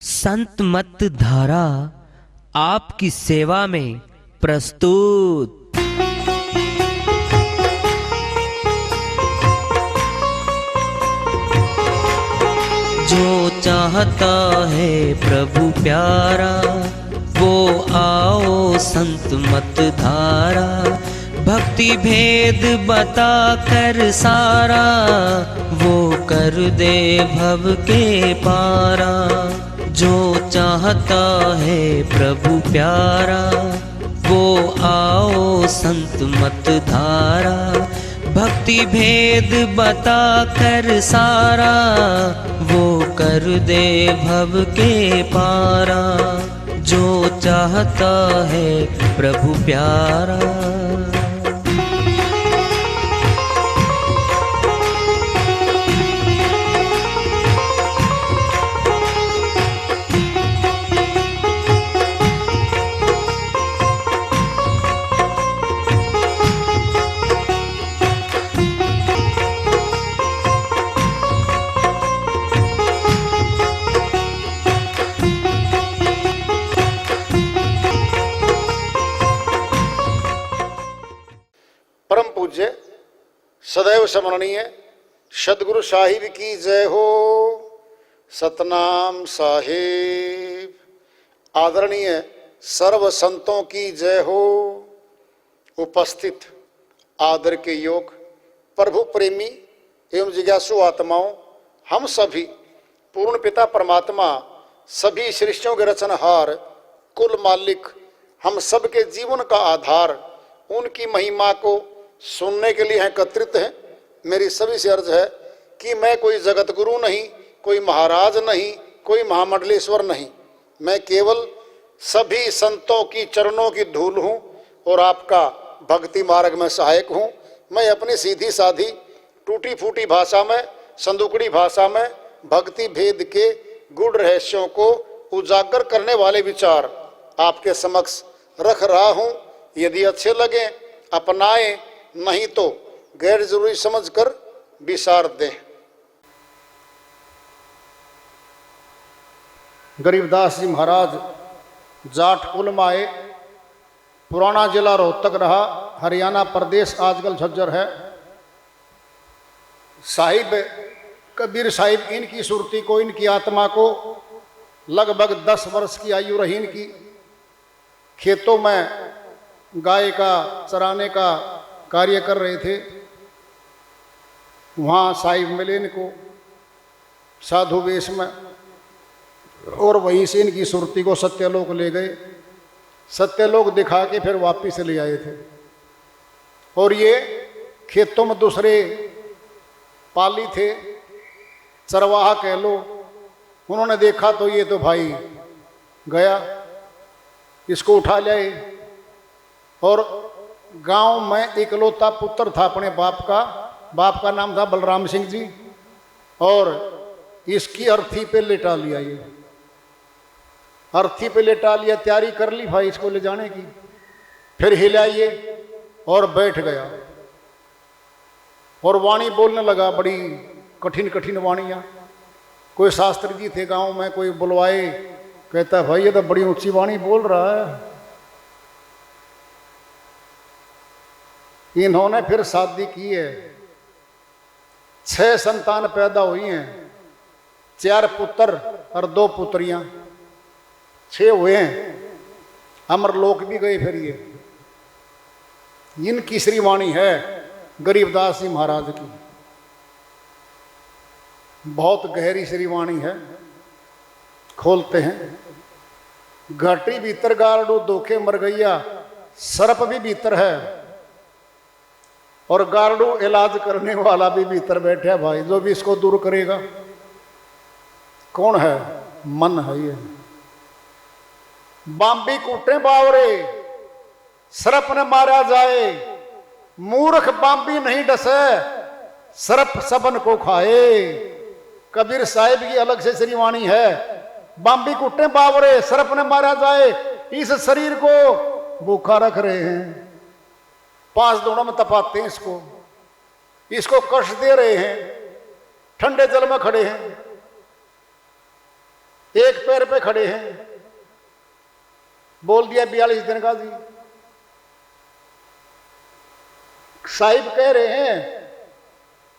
संत मत धारा आपकी सेवा में प्रस्तुत। जो चाहता है प्रभु प्यारा वो आओ संत मत धारा। भक्ति भेद बता कर सारा वो कर दे भव के पारा। जो चाहता है प्रभु प्यारा वो आओ संत मत धारा। भक्ति भेद बता कर सारा वो कर दे भव के पारा। जो चाहता है प्रभु प्यारा। परम पूज्य सदैव स्मरणीय सदगुरु साहिब की जय हो। सतनाम साहिब। आदरणीय सर्व संतों की जय हो। उपस्थित आदर के योग प्रभु प्रेमी एवं जिज्ञासु आत्माओं, हम सभी पूर्ण पिता परमात्मा सभी सृष्टियों के रचनहार कुल मालिक हम सबके जीवन का आधार उनकी महिमा को सुनने के लिए एकत्रित हैं। मेरी सभी से अर्ज है कि मैं कोई जगत गुरु नहीं, कोई महाराज नहीं, कोई महामंडलेश्वर नहीं। मैं केवल सभी संतों की चरणों की धूल हूँ और आपका भक्ति मार्ग में सहायक हूँ। मैं अपनी सीधी साधी टूटी फूटी भाषा में, संदुकड़ी भाषा में भक्ति भेद के गूढ़ रहस्यों को उजागर करने वाले विचार आपके समक्ष रख रहा हूँ। यदि अच्छे लगे अपनाएं, नहीं तो गैर जरूरी समझकर विसार दें। गरीबदास जी महाराज जाट कुल में आए। पुराना जिला रोहतक रहा, हरियाणा प्रदेश आजकल झज्जर है। साहिब कबीर साहिब इनकी सुरती को, इनकी आत्मा को लगभग 10 वर्ष की आयु रही इनकी। खेतों में गाय का चराने का कार्य कर रहे थे। वहाँ साहिब मिले इनको साधु वेश में और वहीं से इनकी सुरती को सत्यलोक ले गए। सत्यलोक दिखा के फिर वापिस ले आए थे। और ये खेतों में दूसरे पाली थे, चरवाहा कह लो। उन्होंने देखा तो ये तो भाई गया, इसको उठा लाए। और गांव में इकलौता पुत्र था अपने बाप का नाम था बलराम सिंह जी। और इसकी अर्थी पे लेटा लिया, ये अर्थी पे लेटा लिया, तैयारी कर ली भाई इसको ले जाने की। फिर हिलाइए और बैठ गया और वाणी बोलने लगा, बड़ी कठिन कठिन वाणियाँ। कोई शास्त्री जी थे गांव में, कोई बुलवाए, कहता भाई ये तो बड़ी ऊंची वाणी बोल रहा है। इन्होंने फिर शादी की है, 6 संतान पैदा हुई हैं, 4 पुत्र और 2 पुत्रियां, 6 हुए हैं। अमरलोक भी गए फिर ये। इनकी श्रीवाणी है गरीबदास जी महाराज की। बहुत गहरी श्रीवाणी है। खोलते हैं। घाटी भीतर गारडू धोखे मर गैया, सर्प भी भीतर है और गारडू इलाज करने वाला भी भीतर बैठा भाई, जो भी इसको दूर करेगा। कौन है? मन है ये। बांबी कूटे बावरे सर्प ने मारा जाए, मूर्ख बांबी नहीं डसे सर्प सबन को खाए। कबीर साहिब की अलग से श्रीवाणी है। बांबी कूटे बावरे सर्प ने मारा जाए, इस शरीर को भूखा रख रहे हैं। 5 दोनों में तपाते हैं इसको कष्ट दे रहे हैं। ठंडे जल में खड़े हैं, एक पैर पे पे खड़े हैं, बोल दिया 42 दिन का जी। साहिब कह रहे हैं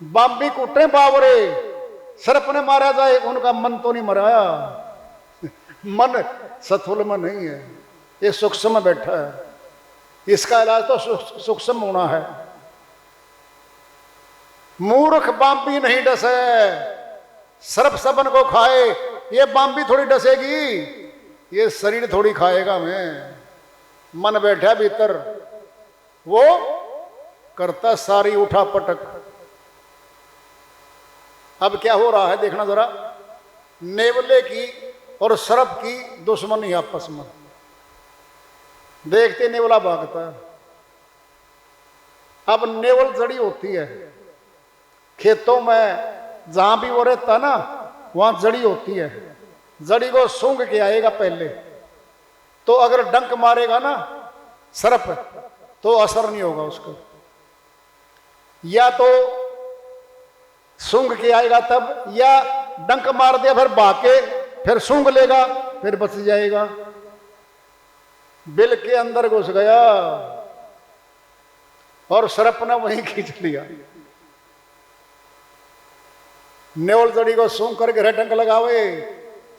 बाम्बी कूटे बावरे, सर्प ने मारा जाए, उनका मन तो नहीं मराया। मन सथुल में नहीं है, ये सूक्ष्म में बैठा है, इसका इलाज तो सूक्ष्म होना है। मूर्ख बाम्बी नहीं डसे, सर्प सबन को खाए, ये बाम्बी थोड़ी डसेगी, ये शरीर थोड़ी खाएगा। मैं मन बैठा भीतर, वो करता सारी उठा पटक। अब क्या हो रहा है देखना जरा, नेवले की और सर्प की दुश्मनी आपस में, देखते नेवला भागता है। अब नेवल जड़ी होती है खेतों में, जहां भी वो रहता ना वहां जड़ी होती है, जड़ी को सूंघ के आएगा पहले, तो अगर डंक मारेगा ना सर्प तो असर नहीं होगा उसको, या तो सूंघ के आएगा तब, या डंक मार दिया फिर भागे, फिर सूंघ लेगा, फिर बच जाएगा। बिल के अंदर घुस गया और सर्प ने वहीं खींच लिया। नेवल जड़ी को सूंघ कर गहरे डंक लगावे,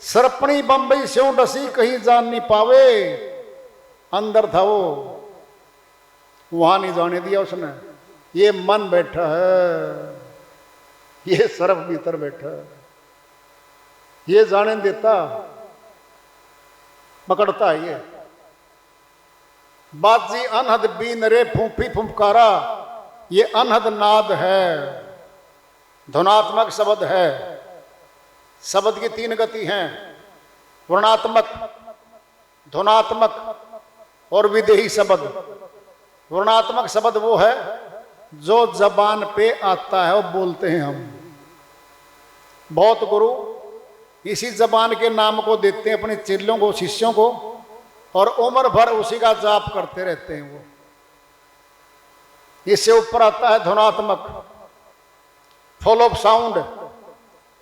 सर्पणी बंबई स्यों डसी कहीं जान नहीं पावे। अंदर था वो, वहां नहीं जाने दिया उसने। ये मन बैठा है, ये सर्प भीतर बैठा है, ये जाने देता, पकड़ता है ये। बाजी अनहद बीन रे फूफी फुफकारा, ये अनहद नाद है, ध्वनात्मक शब्द है। शब्द की 3 गति हैं, वर्णात्मक, ध्वनात्मक और विदेही शब्द। वर्णात्मक शब्द वो है जो जबान पे आता है, वो बोलते हैं हम। बहुत गुरु इसी जबान के नाम को देते हैं अपने चेलों को, शिष्यों को, और उम्र भर उसी का जाप करते रहते हैं वो। इससे ऊपर आता है ध्वनात्मक, फुल ऑफ साउंड,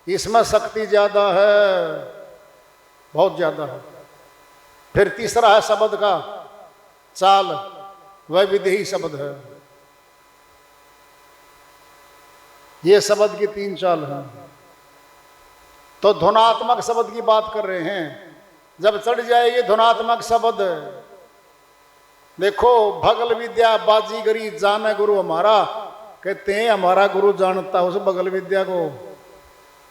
इसमें शक्ति ज्यादा है, बहुत ज्यादा है। फिर तीसरा है शब्द का चाल, वह विदेही शब्द है। ये शब्द की 3 चाल है। तो ध्वनात्मक शब्द की बात कर रहे हैं। जब चढ़ जाएगी ध्वनात्मक शब्द, देखो भगल विद्या बाजीगरी जाने गुरु हमारा, कहते हैं हमारा गुरु जानता है उस भगल विद्या को,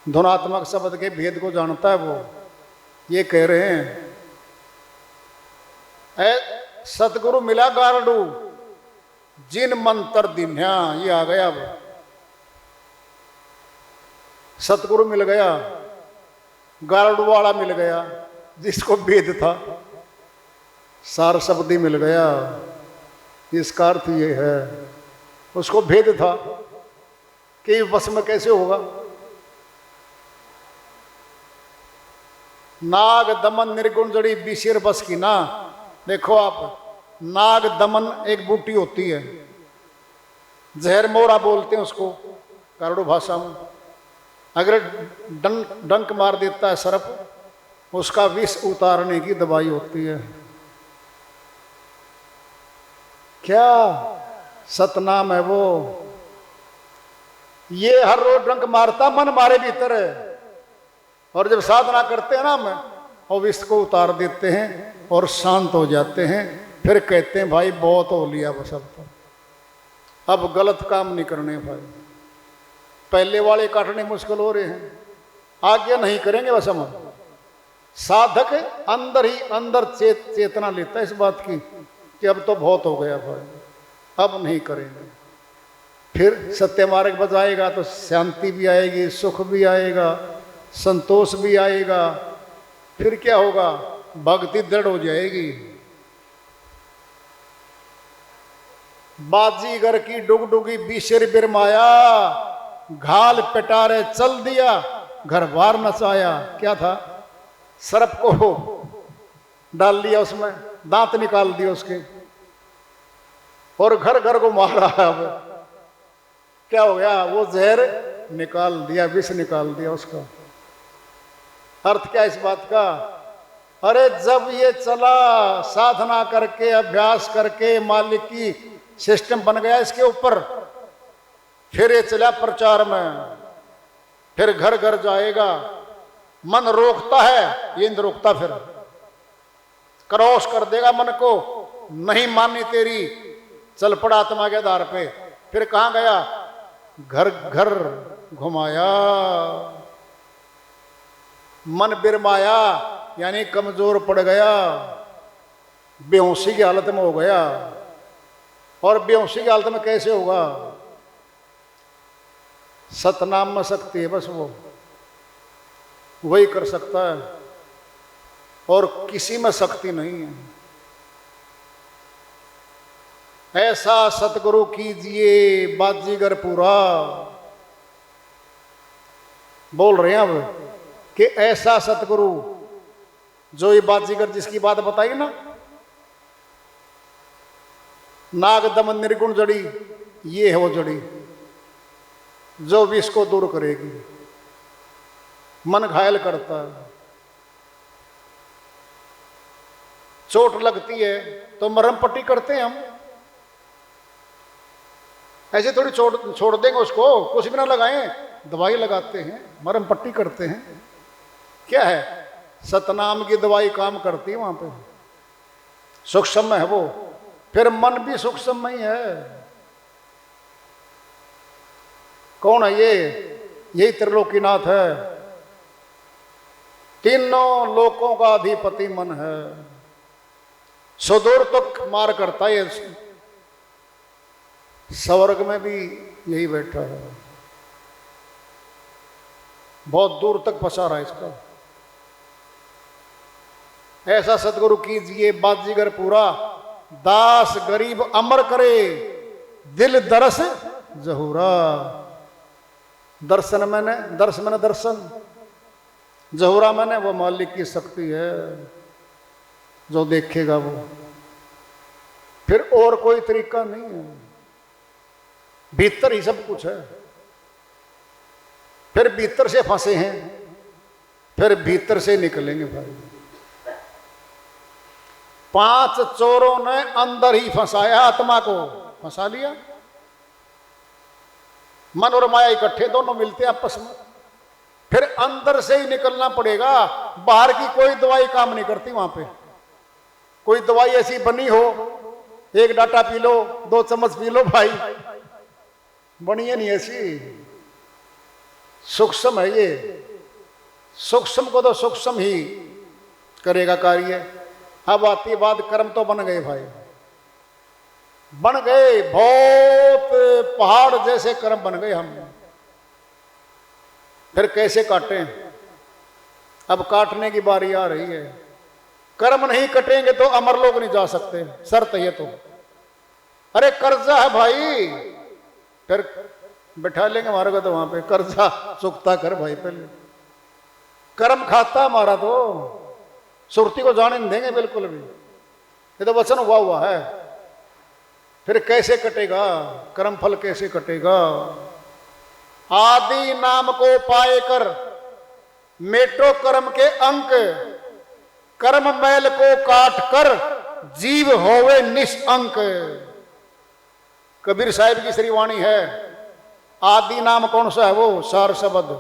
ध्वनात्मक शब्द के भेद को जानता है वो। ये कह रहे हैं सतगुरु मिला गारडू जिन मंत्र दिन्या, ये आ गया वो। सतगुरु मिल गया, गारडू वाला मिल गया जिसको भेद था, सार शब्दी मिल गया। इसका अर्थ ये है उसको भेद था कि बस में कैसे होगा। नाग दमन निर्गुण जड़ी बिशिर बस की ना। देखो आप, नाग दमन एक बूटी होती है, जहर मोरा बोलते हैं उसको गारडू भाषा में। अगर डंक मार देता है सर्प, उसका विष उतारने की दवाई होती है। क्या सतनाम है वो। ये हर रोज डंक मारता मन मारे भीतर है, और जब साधना करते हैं ना हम, और विष को उतार देते हैं और शांत हो जाते हैं। फिर कहते हैं भाई बहुत हो लिया बस, अब गलत काम नहीं करने भाई। पहले वाले काटने मुश्किल हो रहे हैं, आगे नहीं करेंगे बस हम। साधक अंदर ही अंदर चेतना लेता है इस बात की कि अब तो बहुत हो गया भाई, अब नहीं करेंगे। फिर सत्य मार्ग बजाएगा तो शांति भी आएगी, सुख भी आएगा, संतोष भी आएगा। फिर क्या होगा, भक्ति दृढ़ हो जाएगी। बाजीगर की डुगडुगी बीशर बिरमाया, घाल पिटारे चल दिया घर बार नचाया। क्या था, सर्प को डाल दिया उसमें, दांत निकाल दिया उसके, और घर घर को मारा। अब क्या हो गया, वो जहर निकाल दिया, विष निकाल दिया उसका। अर्थ क्या इस बात का, अरे जब ये चला साधना करके अभ्यास करके मालिक की सिस्टम बन गया इसके ऊपर, फिर ये चला प्रचार में, फिर घर घर जाएगा। मन रोकता है, ये नहीं रोकता, फिर क्रॉस कर देगा मन को, नहीं मानी तेरी, चल पड़ा आत्मा के आधार पे। फिर कहां गया? घर घर घुमाया, मन बिरमाया, यानी कमजोर पड़ गया, बेहोशी की हालत में हो गया। और बेहोशी की हालत में कैसे होगा? सतनाम में शक्ति है, बस वो वही कर सकता है, और किसी में शक्ति नहीं है। ऐसा सतगुरु कीजिए बाजीगर पूरा, बोल रहे हैं अब कि ऐसा सतगुरु, जो ये बाजीगर जिसकी बात बताई ना, नाग दमन निर्गुण जड़ी, ये है वो जड़ी जो विष को दूर करेगी। मन घायल करता है, चोट लगती है तो मरहम पट्टी करते हैं हम, ऐसे थोड़ी छोड़ देंगे उसको, कुछ भी ना लगाएं, दवाई लगाते हैं, मरहम पट्टी करते हैं। क्या है? सतनाम की दवाई काम करती है वहां पे, सूक्ष्म है वो। फिर मन भी सूक्ष्म ही है। कौन है ये? यही त्रिलोकीनाथ है, तीनों लोकों का अधिपति मन है, सुदूर तक मार करता है। स्वर्ग में भी यही बैठा है, बहुत दूर तक फंसा रहा है इसका। ऐसा सतगुरु कीजिए बाजीगर पूरा, दास गरीब अमर करे, दिल दरस जहूरा। दर्शन मैंने दर्शन, जहूरा मैंने वो मालिक की शक्ति है, जो देखेगा वो। फिर और कोई तरीका नहीं है, भीतर ही सब कुछ है। फिर भीतर से फंसे हैं, फिर भीतर से निकलेंगे भाई। 5 चोरों ने अंदर ही फंसाया, आत्मा को फंसा लिया। मन और माया इकट्ठे दोनों मिलते हैं आपस में, फिर अंदर से ही निकलना पड़ेगा। बाहर की कोई दवाई काम नहीं करती वहां पे। कोई दवाई ऐसी बनी हो, एक डाटा पी लो, 2 चम्मच पी लो भाई, बनी है नहीं ऐसी। सूक्ष्म है ये, सूक्ष्म को तो सूक्ष्म ही करेगा कार्य। अब आती बात, कर्म तो बन गए भाई, बन गए, बहुत पहाड़ जैसे कर्म बन गए हम। फिर कैसे काटें? अब काटने की बारी आ रही है। कर्म नहीं कटेंगे तो अमर लोग नहीं जा सकते, शर्त ये तो। अरे कर्जा है भाई, फिर बैठा लेंगे हमारे को तो वहां पे, कर्जा चुकता कर भाई पहले। कर्म खाता हमारा तो, सुरती को जाने नहीं देंगे बिल्कुल भी, ये तो वचन हुआ है। फिर कैसे कटेगा कर्म फल, कैसे कटेगा? आदि नाम को पाए कर मेटो कर्म के अंक, कर्म मैल को काट कर जीव होवे निष्अंक। कबीर साहिब की श्रीवाणी है। आदि नाम कौन सा है? वो सार शब्द,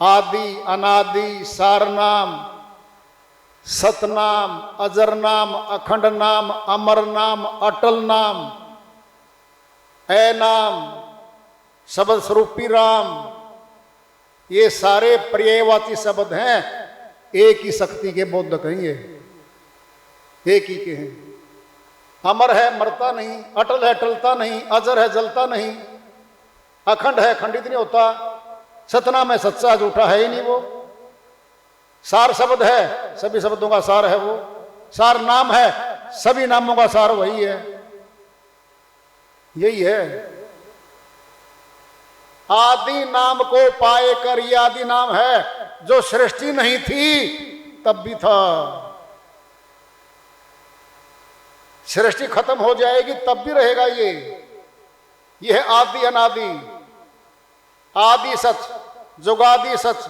आदि अनादि सार नाम, सतनाम, अजर नाम, अखंड नाम, अमर नाम, अटल नाम, है नाम, शब्द स्वरूपी राम। ये सारे पर्यायवाची शब्द हैं, एक ही शक्ति के बोधक हैं, ये एक ही के हैं। अमर है, मरता नहीं, अटल है, टलता नहीं, अजर है, जलता नहीं, अखंड है, खंडित नहीं होता, सतनाम है, सच्चा झूठा है ही नहीं वो। सार शब्द है, सभी शब्दों का सार है वो। सार नाम है, सभी नामों का सार वही है, यही है। आदि नाम को पाए कर, ये आदि नाम है जो सृष्टि नहीं थी तब भी था, सृष्टि खत्म हो जाएगी तब भी रहेगा ये। यह है आदि अनादि, आदि सच, जुगादि सच,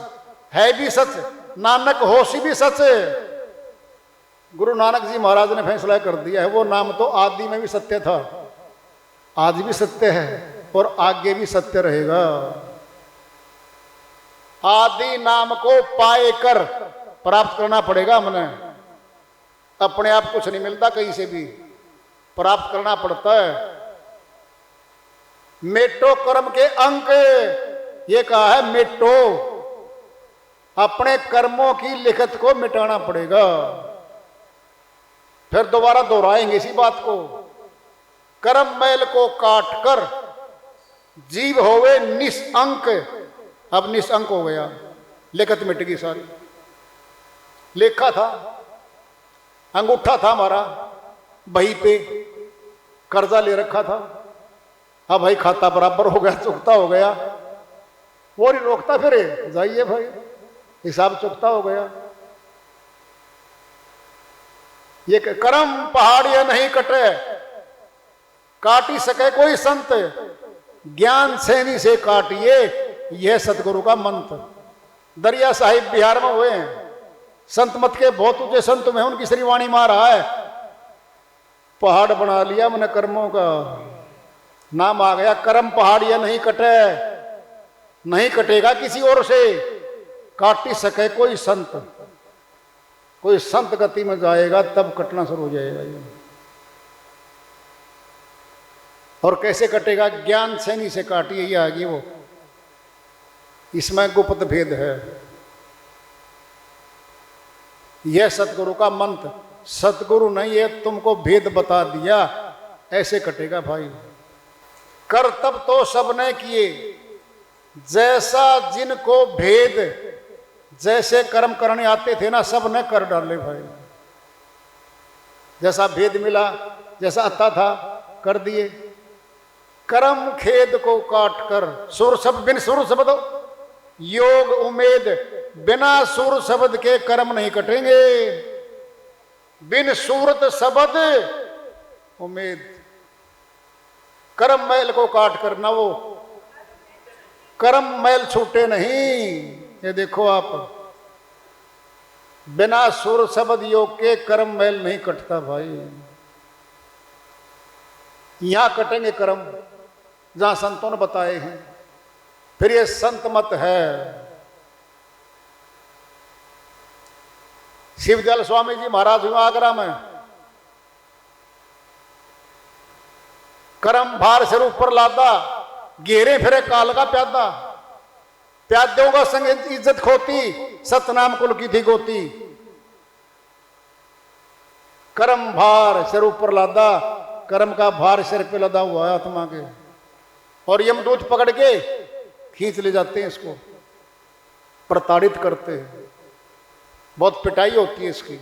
है भी सच, नानक होशी भी सच। गुरु नानक जी महाराज ने फैसला कर दिया है, वो नाम तो आदि में भी सत्य था, आज भी सत्य है और आगे भी सत्य रहेगा। आदि नाम को पाए कर प्राप्त करना पड़ेगा हमने, अपने आप कुछ नहीं मिलता, कहीं से भी प्राप्त करना पड़ता है। मेटो कर्म के अंक, ये कहा है मेटो, अपने कर्मों की लिखत को मिटाना पड़ेगा। फिर दोबारा दोहराएंगे इसी बात को, कर्म मैल को काट कर जीव होवे निष्अंक। अब निष्अंक हो गया, लिखत मिट गई सारी। लेखा था, अंगूठा था हमारा, बही पे कर्जा ले रखा था, अब भाई खाता बराबर हो गया, चुकता हो गया, वो नहीं रोकता फिर, जाइए भाई हिसाब चुकता हो गया। ये कर्म पहाड़ियां नहीं कटे, काटी सके कोई संत, ज्ञान सैनी से काटिए, यह सतगुरु का मंत्र। दरिया साहिब बिहार में हुए हैं, संत मत के बहुत ऊंचे संत में उनकी श्रीवाणी मार रहा है, पहाड़ बना लिया मैंने कर्मों का, नाम आ गया कर्म पहाड़ियां नहीं कटे, नहीं कटेगा किसी और से, काटी सके कोई संत। कोई संत गति में जाएगा तब कटना शुरू हो जाएगा ये। और कैसे कटेगा? ज्ञान सैनी से काटिए, ये आगे वो, इसमें गुप्त भेद है। यह सतगुरु का मंत्र, सतगुरु नहीं है तुमको भेद बता दिया, ऐसे कटेगा भाई। कर्तव्य तो सबने किए, जैसा जिनको भेद, जैसे कर्म करने आते थे ना, सब ने कर डाले भाई। जैसा भेद मिला, जैसा आता था कर दिए। कर्म खेद को काट कर, सुर शब्द बिन सुर शब्द योग उम्मीद, बिना सुर शब्द के कर्म नहीं कटेंगे, बिन सूरत शब्द उम्मीद। कर्म मैल को काट कर ना, वो कर्म मैल छूटे नहीं। ये देखो आप, बिना सुर शब्द योग के कर्म मैल नहीं कटता भाई। यहां कटेंगे कर्म जहां संतों ने बताए हैं। फिर ये संत मत है। शिवदयाल स्वामी जी महाराज हुआ आगरा में, कर्म भार सिर ऊपर लादा, घेरे फिरे काल का प्यादा, प्यादों का संग इज्जत खोती, सतनाम कुल की थी गोती। कर्म भार सिर ऊपर लादा, कर्म का भार सिर पे लदा हुआ है आत्मा के, और यमदूत पकड़ के खींच ले जाते हैं इसको, प्रताड़ित करते हैं। बहुत पिटाई होती है इसकी,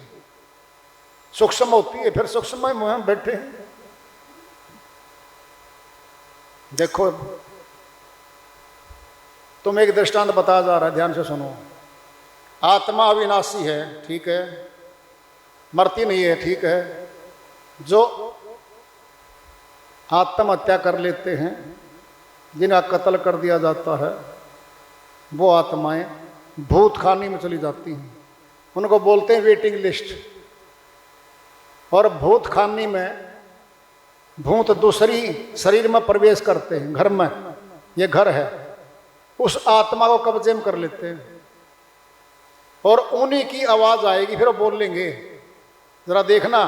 सूक्ष्म होती है। फिर सूक्ष्म में बैठे हैं। देखो तुम एक दृष्टांत बताया जा रहा है, ध्यान से सुनो। आत्मा अविनाशी है, ठीक है, मरती नहीं है, ठीक है। जो आत्महत्या कर लेते हैं, जिन्हें कत्ल कर दिया जाता है, वो आत्माएं भूत खानी में चली जाती हैं। उनको बोलते हैं वेटिंग लिस्ट। और भूत खानी में भूत दूसरी शरीर में प्रवेश करते हैं, घर में, ये घर है, उस आत्मा को कब्जे में कर लेते हैं। और उन्हीं की आवाज आएगी, फिर वो बोल लेंगे। जरा देखना,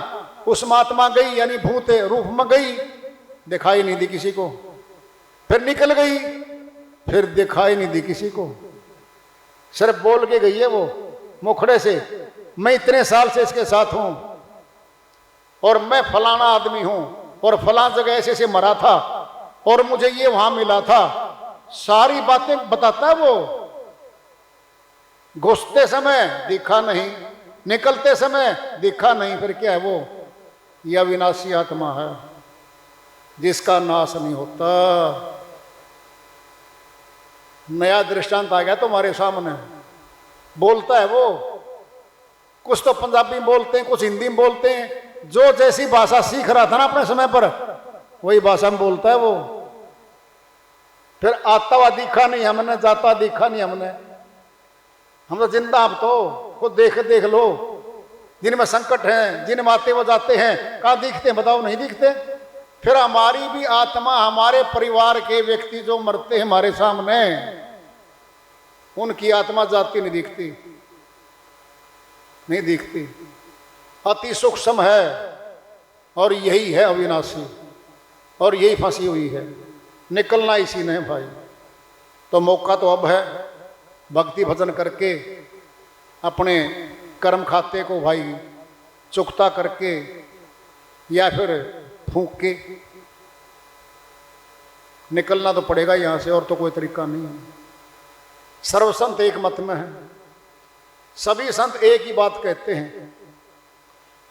उस आत्मा गई, यानी भूत रूप में गई, दिखाई नहीं दी किसी को, फिर निकल गई, फिर दिखाई नहीं दी किसी को, सिर्फ बोल के गई है वो मुखड़े से, मैं इतने साल से इसके साथ हूं और मैं फलाना आदमी हूं और फलां जगह ऐसे से मरा था और मुझे ये वहां मिला था, सारी बातें बताता है वो। घुसते समय दिखा नहीं, निकलते समय दिखा नहीं, फिर क्या है वो? यह अविनाशी आत्मा है जिसका नाश नहीं होता। नया दृष्टांत आ गया तुम्हारे सामने। बोलता है वो, कुछ तो पंजाबी में बोलते हैं, कुछ हिंदी में बोलते हैं, जो जैसी भाषा सीख रहा था ना अपने समय पर, वही भाषा में बोलता है वो। फिर आता हुआ दिखा नहीं हमने, जाता दिखा नहीं हमने, हम तो जिंदा, अब तो खुद देख लो, जिनमें संकट हैं, जिनमें आते वो जाते हैं, कहाँ दिखते हैं बताओ? नहीं दिखते। फिर हमारी भी आत्मा, हमारे परिवार के व्यक्ति जो मरते हैं हमारे सामने, उनकी आत्मा जाती नहीं दिखती, नहीं दिखती। अति सूक्ष्म है और यही है अविनाशी, और यही फंसी हुई है, निकलना इसी ने भाई। तो मौका तो अब है, भक्ति भजन करके अपने कर्म खाते को भाई चुकता करके या फिर फूंक के निकलना तो पड़ेगा यहाँ से, और तो कोई तरीका नहीं है। सर्व संत एक मत में है, सभी संत एक ही बात कहते हैं,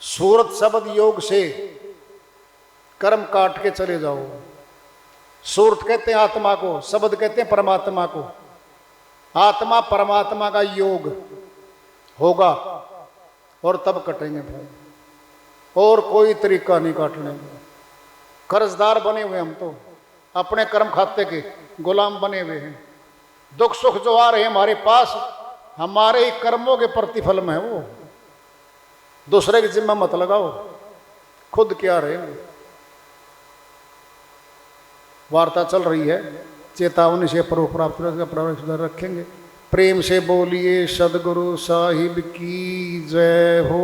सूरत शब्द योग से कर्म काट के चले जाओ। सूरत कहते हैं आत्मा को, शब्द कहते हैं परमात्मा को। आत्मा परमात्मा का योग होगा और तब कटेंगे भाई, और कोई तरीका नहीं काटने का। कर्जदार बने हुए हम तो, अपने कर्म खाते के गुलाम बने हुए हैं। दुख सुख जो आ रहे हैं हमारे पास, हमारे ही कर्मों के प्रतिफल में है वो। दूसरे की जिम्मा मत लगाओ, खुद क्या रहे हो। वार्ता चल रही है, चेतावनी से प्रभु प्राप्त रखेंगे। प्रेम से बोलिए सदगुरु साहिब की जय हो।